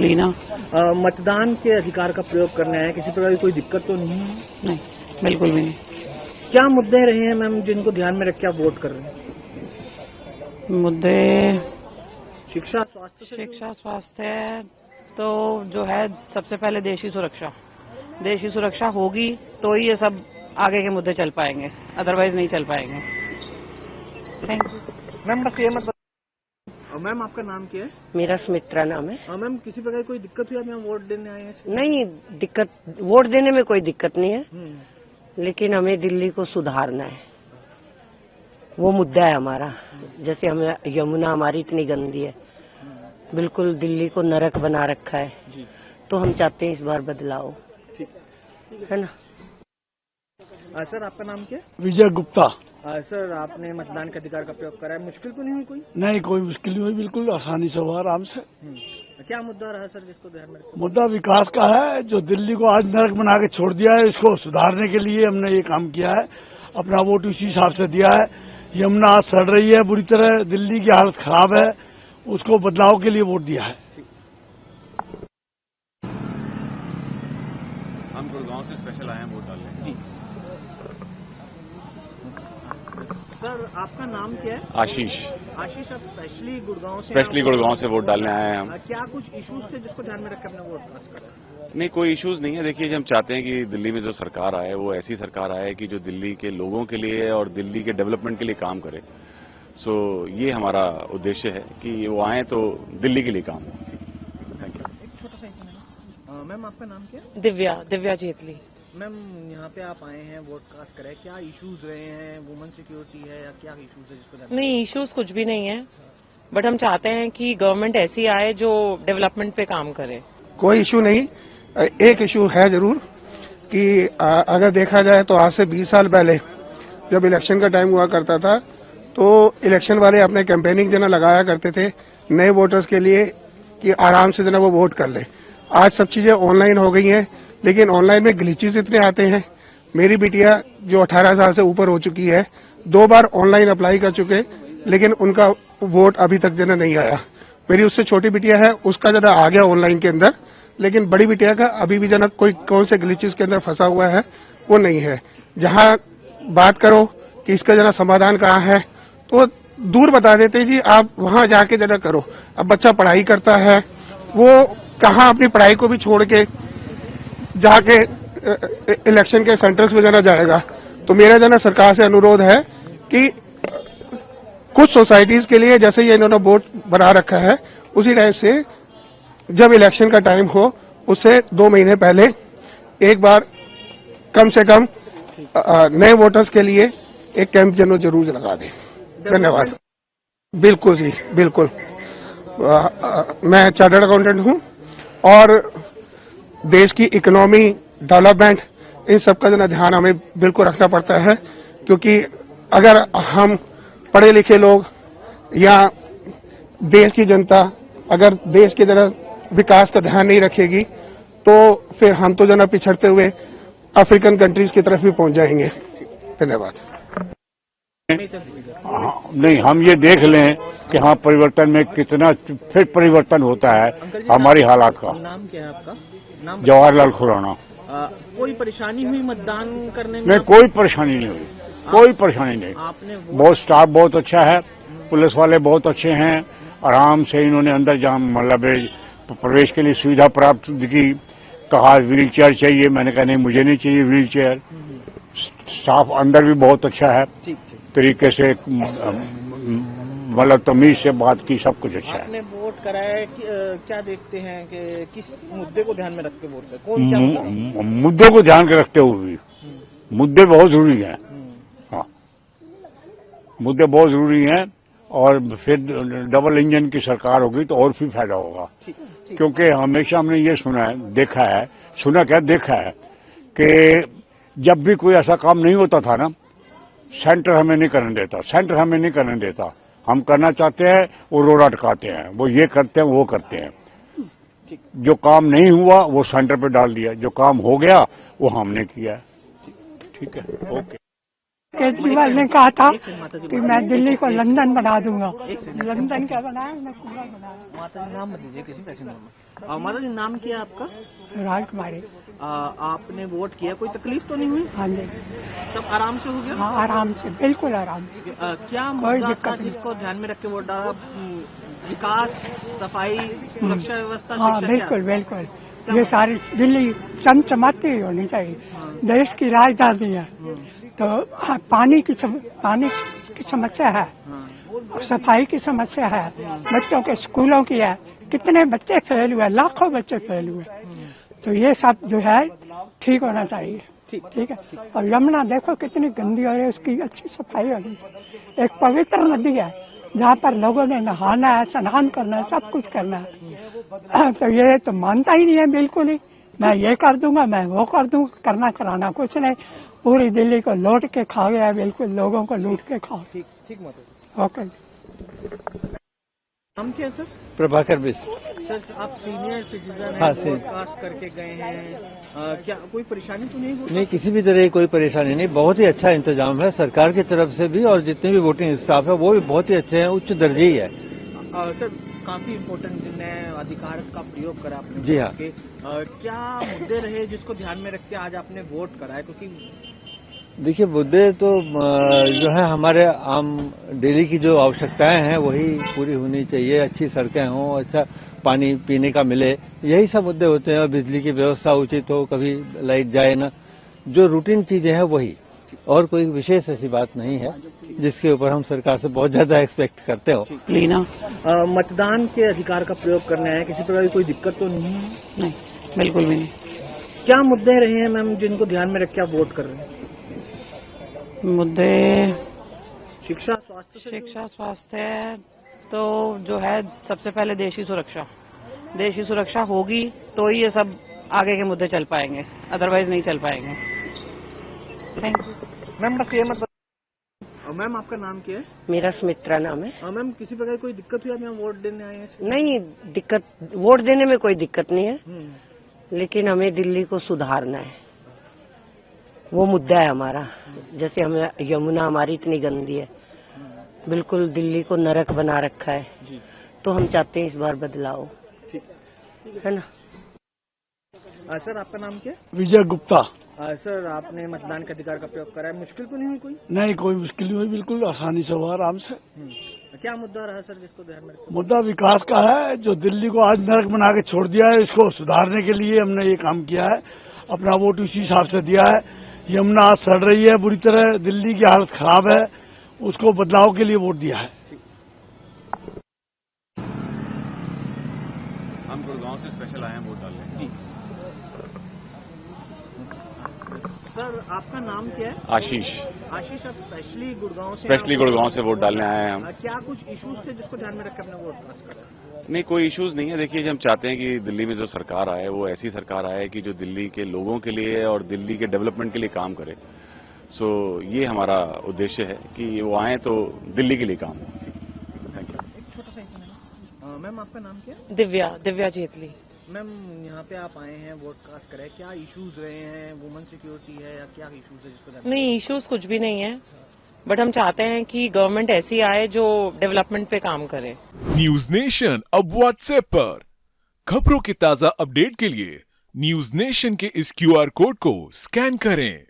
ली ना। मतदान के अधिकार का प्रयोग करने आए, किसी प्रकार की कोई दिक्कत तो नहीं है? नहीं, बिल्कुल भी नहीं। क्या मुद्दे रहे हैं मैम जिनको ध्यान में रख के आप वोट कर रहे हैं? मुद्दे शिक्षा, स्वास्थ्य तो जो है, सबसे पहले देश की सुरक्षा होगी तो ही ये सब आगे के मुद्दे चल पाएंगे, अदरवाइज नहीं चल पाएंगे। Thank you ma'am. बस ये मत। मैम आपका नाम क्या है? मेरा सुमित्रा नाम है। मैम किसी प्रकार कोई दिक्कत हुई, आप यहाँ वोट देने आए हैं? नहीं, दिक्कत वोट देने में कोई दिक्कत नहीं है, लेकिन हमें दिल्ली को सुधारना है, वो मुद्दा है हमारा। जैसे हमें यमुना हमारी इतनी गंदी है, बिल्कुल दिल्ली को नरक बना रखा है, तो हम चाहते हैं इस बार बदलाव, है ना। सर आपका नाम क्या है? विजय गुप्ता। सर आपने मतदान के अधिकार का प्रयोग करा है, मुश्किल तो नहीं हुई कोई? नहीं, कोई मुश्किल नहीं हुई, बिल्कुल आसानी से हुआ, आराम से। क्या मुद्दा रहा सर जिसको ध्यान में रखा? मुद्दा विकास का है, जो दिल्ली को आज नरक बना के छोड़ दिया है, इसको सुधारने के लिए हमने ये काम किया है, अपना वोट उसी हिसाब से दिया है। यमुना आज सड़ रही है बुरी तरह, दिल्ली की हालत खराब है, उसको बदलाव के लिए वोट दिया है। हम गुड़गांव से स्पेशल आए हैं वोट डालने। सर आपका नाम क्या है? आशीष। आशीष, आप स्पेशली गुड़गांव से वोट डालने आए हैं हम। क्या कुछ इश्यूज थे जिसको ध्यान में रखकर अपना वोट कास्ट करा? नहीं, कोई इश्यूज नहीं है। देखिए, हम चाहते हैं कि दिल्ली में जो सरकार आए वो ऐसी सरकार आए कि जो दिल्ली के लोगों के लिए और दिल्ली के डेवलपमेंट के लिए काम करे। सो ये हमारा उद्देश्य है कि वो आए तो दिल्ली के लिए काम हो। Thank you. एक छोटा सा मैम आपका नाम क्या है? दिव्या जेतली। मैम यहाँ पे आप आए हैं वोट कास्ट करें, क्या इश्यूज रहे हैं? वुमेन सिक्योरिटी है या क्या इश्यूज है जिसको? नहीं, इश्यूज कुछ भी नहीं है, बट हम चाहते हैं कि गवर्नमेंट ऐसी आए जो डेवलपमेंट पे काम करे। कोई इशू नहीं, एक इशू है जरूर कि अगर देखा जाए तो आज से 20 साल पहले जब इलेक्शन का टाइम हुआ करता था तो इलेक्शन वाले अपने कैंपेनिंग जना लगाया करते थे नए वोटर्स के लिए कि आराम से जना वो वोट कर ले। आज सब चीजें ऑनलाइन हो गई हैं, लेकिन ऑनलाइन में ग्लिचेस इतने आते हैं। मेरी बिटिया जो 18 साल से ऊपर हो चुकी है, 2 बार ऑनलाइन अप्लाई कर चुके, लेकिन उनका वोट अभी तक जना नहीं आया। मेरी उससे छोटी बिटिया है, उसका जना आ गया ऑनलाइन के अंदर, लेकिन बड़ी बिटिया का अभी भी जना कोई कौन से ग्लिचेस के अंदर फंसा हुआ है वो नहीं है। जहां बात करो कि इसका जना समाधान कहाँ है तो दूर बता देते जी आप वहां जाके जना करो। अब बच्चा पढ़ाई करता है, वो कहाँ अपनी पढ़ाई को भी छोड़ के जाके इलेक्शन के सेंटर्स में जाना जाएगा। तो मेरा जना सरकार से अनुरोध है कि कुछ सोसाइटीज के लिए जैसे ये इन्होंने बोर्ड बना रखा है, उसी टाइप से जब इलेक्शन का टाइम हो उससे 2 महीने पहले एक बार कम से कम नए वोटर्स के लिए एक कैंप जरूर लगा दें। धन्यवाद। बिल्कुल जी, बिल्कुल। मैं चार्टर्ड अकाउंटेंट हूं और देश की इकोनॉमी डेवलपमेंट इन सब का जना ध्यान हमें बिल्कुल रखना पड़ता है, क्योंकि अगर हम पढ़े लिखे लोग या देश की जनता अगर देश की तरह विकास का ध्यान नहीं रखेगी तो फिर हम तो जना पिछड़ते हुए अफ्रीकन कंट्रीज की तरफ भी पहुंच जाएंगे। धन्यवाद। नहीं, हम ये देख लें कि हाँ परिवर्तन में कितना फिर परिवर्तन होता है हमारी हालात का। नाम क्या है आपका? नाम जवाहरलाल खुराना। कोई परेशानी हुई मतदान करने में? नहीं, कोई परेशानी नहीं हुई, कोई परेशानी नहीं। आपने बहुत स्टाफ बहुत अच्छा है, पुलिस वाले बहुत अच्छे हैं, आराम से इन्होंने अंदर जहाँ मतलब प्रवेश के लिए सुविधा प्राप्त की। कहा व्हील चेयर चाहिए, मैंने कहा नहीं मुझे नहीं चाहिए व्हील चेयर। स्टाफ अंदर भी बहुत अच्छा है, तरीके से मतलब तमीज से बात की, सब कुछ अच्छा है। आपने वोट कराया, क्या देखते हैं कि किस मुद्दे को ध्यान में रख के वोट करें? मुद्दे को ध्यान में रखते हुए मुद्दे बहुत जरूरी हैं। हाँ, मुद्दे बहुत जरूरी हैं और फिर डबल इंजन की सरकार होगी तो और भी फायदा होगा। क्योंकि हमेशा हमने ये सुना है, देखा है कि जब भी कोई ऐसा काम नहीं होता था ना, सेंटर हमें नहीं करने देता। हम करना चाहते हैं, वो रोड़ा अटकाते हैं, वो ये करते हैं, वो करते हैं। जो काम नहीं हुआ वो सेंटर पे डाल दिया, जो काम हो गया वो हमने किया। ठीक है, ओके। केजरीवाल ने कहा था कि मैं दिल्ली को लंदन बना दूंगा। लंदन क्या बनाया, मैं पूरा बनाया। माता जी नाम बता दीजिए किसी पैसे में। माता जी नाम क्या है आपका? राजकुमारी। आपने वोट किया, कोई तकलीफ तो नहीं हुई? हाँ जी, सब आराम से हो गया? हाँ आराम से, बिल्कुल आराम से। क्या मुद्दा था जिसको ध्यान में रख के वोट डाला? विकास, सफाई, सुरक्षा व्यवस्था, हाँ बिल्कुल बिल्कुल, ये सारी दिल्ली चमचमाती होनी चाहिए। देश की राजधानी है तो पानी की समस्या है, सफाई की समस्या है, बच्चों के स्कूलों की है, कितने बच्चे फेल हुए, लाखों बच्चे फेल हुए। तो ये सब जो है ठीक होना चाहिए। ठीक है। और यमुना देखो कितनी गंदी हो रही है, उसकी अच्छी सफाई होनी। एक पवित्र नदी है जहाँ पर लोगों ने नहाना है, स्नान करना है, सब कुछ करना है। तो ये तो मानता ही नहीं है बिल्कुल ही, मैं ये कर दूंगा, मैं वो कर दूंगा, करना कराना कुछ नहीं। पूरी दिल्ली को लौट के खा गया, बिल्कुल लोगों को लूट के खा। ठीक ओके। नाम क्या है सर? प्रभाकर बिस्ट। सर आप सीनियर सिटीजन हाँ, हैं, वोट कास्ट करके गए हैं, क्या कोई परेशानी तो नहीं हुई? नहीं, किसी भी तरह की कोई परेशानी नहीं, बहुत ही अच्छा इंतजाम है सरकार की तरफ से भी, और जितने भी वोटिंग स्टाफ है वो भी बहुत ही अच्छे हैं, उच्च दर्जे ही है। सर काफी इम्पोर्टेंट दिन है, अधिकार का प्रयोग करा आपने। जी हाँ। क्या मुद्दे रहे जिसको ध्यान में रख के आज आपने वोट करा है? क्योंकि देखिए, मुद्दे तो जो है हमारे आम डेली की जो आवश्यकताएं हैं वही पूरी होनी चाहिए, अच्छी सड़कें हों, अच्छा पानी पीने का मिले, यही सब मुद्दे होते हैं। बिजली की व्यवस्था उचित हो, कभी लाइट जाए ना, जो रूटीन चीजें हैं वही, और कोई विशेष ऐसी बात नहीं है जिसके ऊपर हम सरकार से बहुत ज्यादा एक्सपेक्ट करते हो। लीना, मतदान के अधिकार का प्रयोग करना है, किसी प्रकार की कोई दिक्कत तो नहीं है? नहीं, बिल्कुल भी नहीं। क्या मुद्दे रहे हैं मैम जिनको ध्यान में रख के आप वोट कर रहे हैं? मुद्दे शिक्षा, स्वास्थ्य। शिक्षा, स्वास्थ्य तो जो है सबसे पहले देश की सुरक्षा। देश की सुरक्षा होगी तो ही ये सब आगे के मुद्दे चल पाएंगे, अदरवाइज नहीं चल पाएंगे। Thank you ma'am. बस ये मत मैम, आपका नाम क्या है? मेरा सुमित्रा नाम है। मैम, किसी प्रकार कोई दिक्कत हुई? आप यहाँ वोट देने आए हैं? नहीं, दिक्कत वोट देने में कोई दिक्कत नहीं है, लेकिन हमें दिल्ली को सुधारना है, वो मुद्दा है हमारा। जैसे हमें यमुना हमारी इतनी गंदी है, बिल्कुल दिल्ली को नरक बना रखा है, तो हम चाहते हैं इस बार बदलाव, है ना। सर आपका नाम क्या? विजय गुप्ता। सर आपने मतदान के अधिकार का प्रयोग करा है, मुश्किल तो नहीं हुई कोई? नहीं, कोई मुश्किल नहीं हुई, बिल्कुल आसानी से हुआ, आराम से। क्या मुद्दा रहा सर जिसको ध्यान में? मुद्दा विकास का है, जो दिल्ली को आज नरक बना के छोड़ दिया है, इसको सुधारने के लिए हमने ये काम किया है, अपना वोट उसी हिसाब से दिया है। यमुना आज सड़ रही है बुरी तरह, दिल्ली की हालत खराब है, उसको बदलाव के लिए वोट दिया है। हम गुड़गांव से स्पेशल आए हैं वोट डालने। सर आपका नाम क्या है? आशीष। आशीष, आप स्पेशली गुड़गांव से वोट डालने आए हैं हम। क्या कुछ इश्यूज थे जिसको ध्यान में रख के अपना वोट कास्ट करा? नहीं, कोई इश्यूज नहीं है। देखिए, हम चाहते हैं कि दिल्ली में जो सरकार आए वो ऐसी सरकार आए कि जो दिल्ली के लोगों के लिए और दिल्ली के डेवलपमेंट के लिए काम करे। सो ये हमारा उद्देश्य है कि वो आए तो दिल्ली के लिए काम हो। Thank you. एक छोटा सा मैम, आपका नाम क्या है? दिव्या जेतली। मैम, यहाँ पे आप आए हैं वोट कास्ट करें, क्या इश्यूज रहे हैं? वुमेन सिक्योरिटी है या क्या इश्यूज है जिसको? नहीं, इश्यूज कुछ भी नहीं है, बट हम चाहते हैं कि गवर्नमेंट ऐसी आए जो डेवलपमेंट पे काम करे। न्यूज नेशन अब व्हाट्सएप पर खबरों के ताजा अपडेट के लिए न्यूज नेशन के इस QR कोड को स्कैन करें।